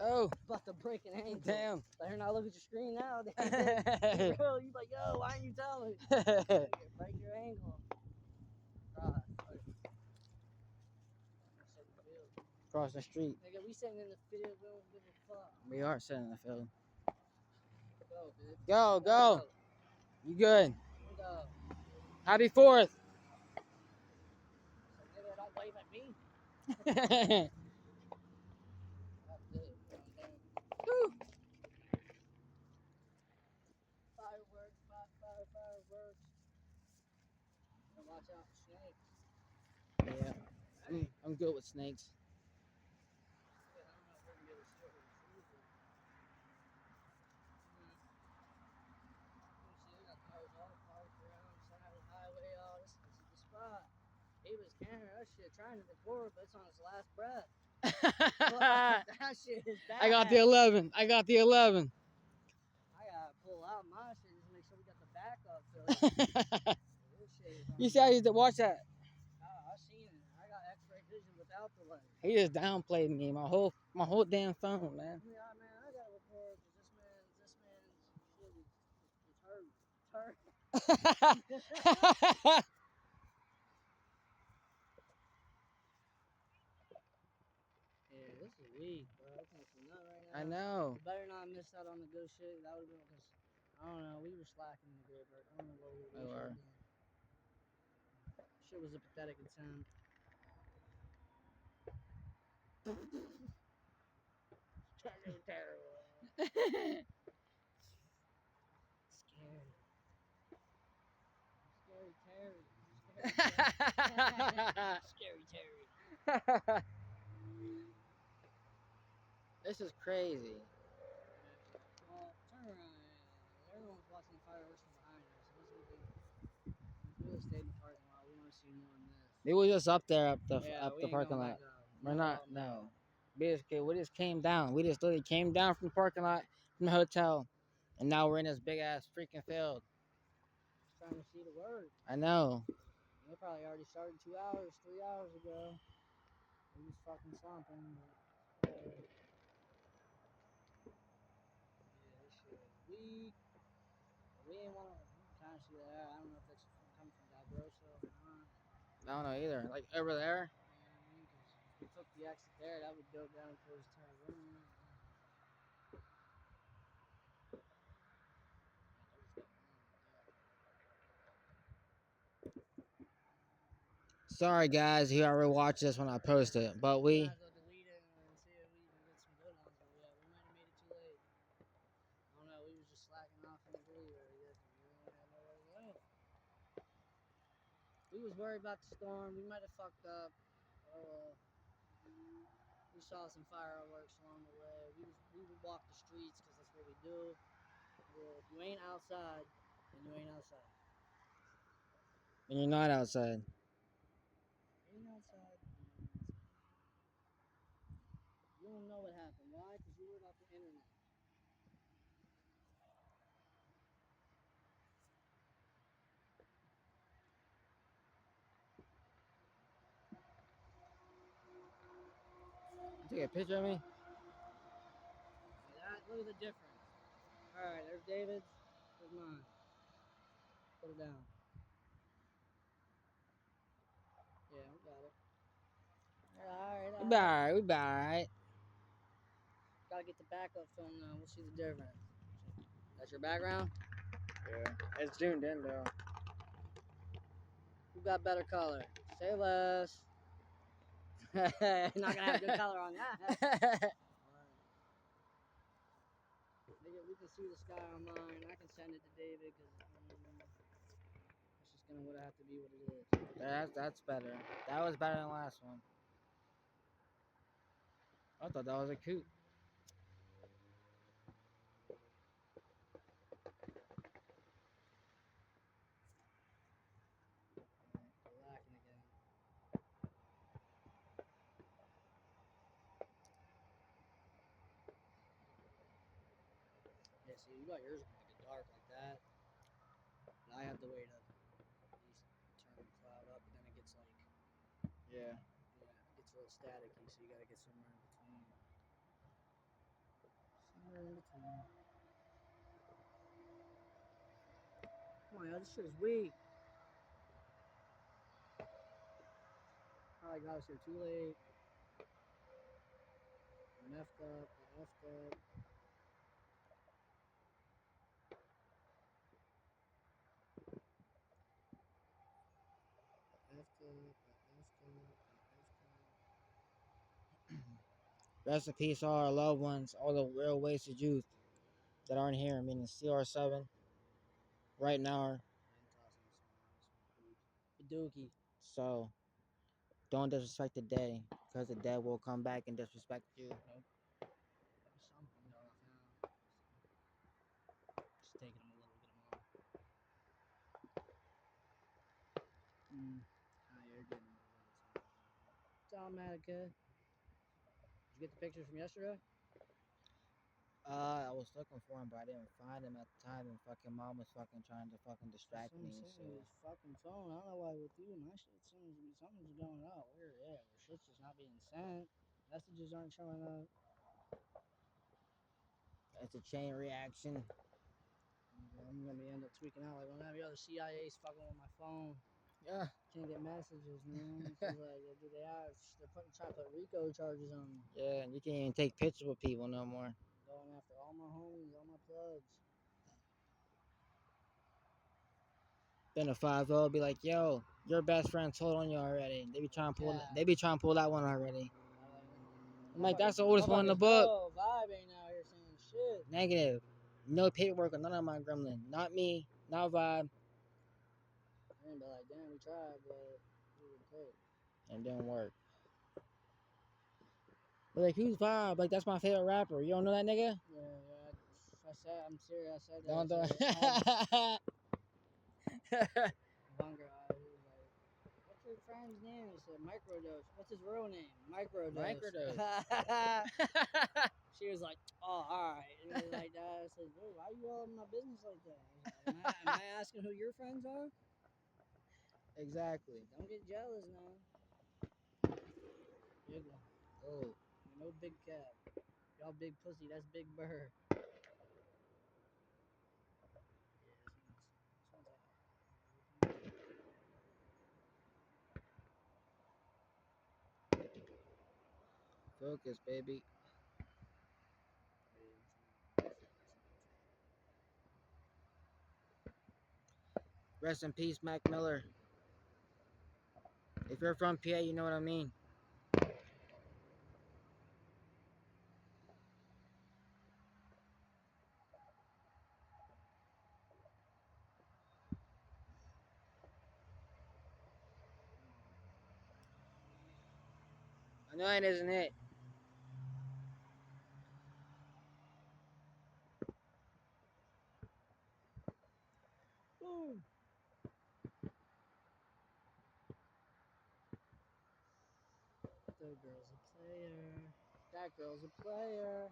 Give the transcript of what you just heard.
Oh. About to break an ankle. Damn. Better not look at your screen now. Bro, you like, yo, why didn't you tell me? Break your ankle. Across the street. Nigga, we sitting in the field, we don't give a fuck. We are sitting in the field. Go, dude. Go. You good. Go. Happy 4th. So, nigga, don't wave at me. Fireworks, fireworks. Watch out for snakes. Yeah. I'm good with snakes. He was carrying that shit, trying to record, but it's on his last breath. That shit is bad. I got the 11. I gotta pull out my shit just to make sure we got the backup. You see how you watch that? I seen it. I got X-ray vision without the lens. He just downplayed me. My whole damn phone, man. Yeah, man, I gotta record because this man's shit is hurt. It's hurt. Yeah, this is weak, bro. I can't see nothing right now. I know. You better not miss out on the good shit. That would have been because I don't know. We were slacking the good, but I don't know what we were. Shit was a pathetic attempt. Terrible. Scary. Scary Terry. Scary Terry. This is crazy. Well, turn around. Everyone's watching the fireworks from behind us. So we really stayed in the parking lot. We want to see more than this. They were just up there, up the parking lot. We're not. No. We just came down. We just literally came down from the parking lot, from the hotel, and now we're in this big ass freaking field. Just trying to see the word. I know. They probably already started 2 hours, 3 hours ago. We was fucking slumping. But, yeah, this shit is weak. We didn't want to kind of see that. I don't know if that's coming from Dalgrosso or not. I don't know either. Like over there. If we took the exit there, that would go down towards Tyrone. Sorry guys, you already watched this when I post it, but we. Might as well delete it and see if we can get some good ones. But yeah, we might have made it too late. I don't know. We was just slacking off in the delete area. We was worried about the storm. We might have fucked up. We saw some fireworks along the way. We would walk the streets because that's what we do. If you ain't outside, then you ain't outside. And you're not outside. You ain't outside. You don't know what happened. Why? Because you were off the internet. Take a picture of me? Look at the difference. Alright, there's David's. There's mine. Put it down. Yeah, we got it. Alright. We be alright. Gotta get the backup film now. We'll see the difference. That's your background? Yeah. It's zoomed in though. Who got better color? Say less. Not gonna have good color on that. We can see the sky on mine. I can send it to David because it's just gonna have to be what it is. That's better. That was better than the last one. I thought that was a coupe. Lacking again. Yeah, see, you got yours gonna get dark like that. And I have to wait at least turn the cloud up, but then it gets like Yeah. it gets a little staticky, so you gotta get somewhere in between. Come on, yo, this shit is weak. Probably got us here too late. Messed up. Rest in peace, all our loved ones, all the real wasted youth that aren't here. Meaning CR7 right now. Dookie. So don't disrespect the dead, because the dead will come back and disrespect you. Something got off now. Just taking them a little, get them on. You're getting it's automatic, kid. Did you get the pictures from yesterday? I was looking for him, but I didn't find him at the time, and fucking mom was fucking trying to fucking distract me. So his fucking phone. I don't know why with you, my shit seems to be something's going out. Where shit's just not being sent. Messages aren't showing up. it's a chain reaction. I'm gonna end up tweaking out like one of the other CIA's fucking with my phone. Yeah. Can't get messages, man. It's just like they're trying to put RICO charges on me. Yeah, you can't even take pictures with people no more. Going after all my homies, all my plugs. Then a 5-0 be like, yo, your best friend told on you already. They be trying to pull. Yeah. They be trying to pull that one already. I'm like, that's the oldest one in the Motherfuckers book. know Vibe ain't out here saying shit. Negative. No paperwork on none of my gremlin. Not me. Not Vibe. And be like, damn, we tried, but we would take. And it didn't work. But like, who's Vibe? Like, that's my favorite rapper. You don't know that nigga? Yeah. I'm serious. I said that. Don't do it. One girl, he was like, what's your friend's name? He said, Microdose. What's his real name? Microdose. She was like, oh, all right. And it was like that. I said, dude, why are you all in my business like that? Like, am I asking who your friends are? Exactly. Don't get jealous now. Big one. Oh. No big cat. Y'all big pussy. That's Big Bird. Focus, baby. Rest in peace, Mac Miller. If you're from PA, you know what I mean. I know it isn't it. Boom. The girl's a player. That girl's a player.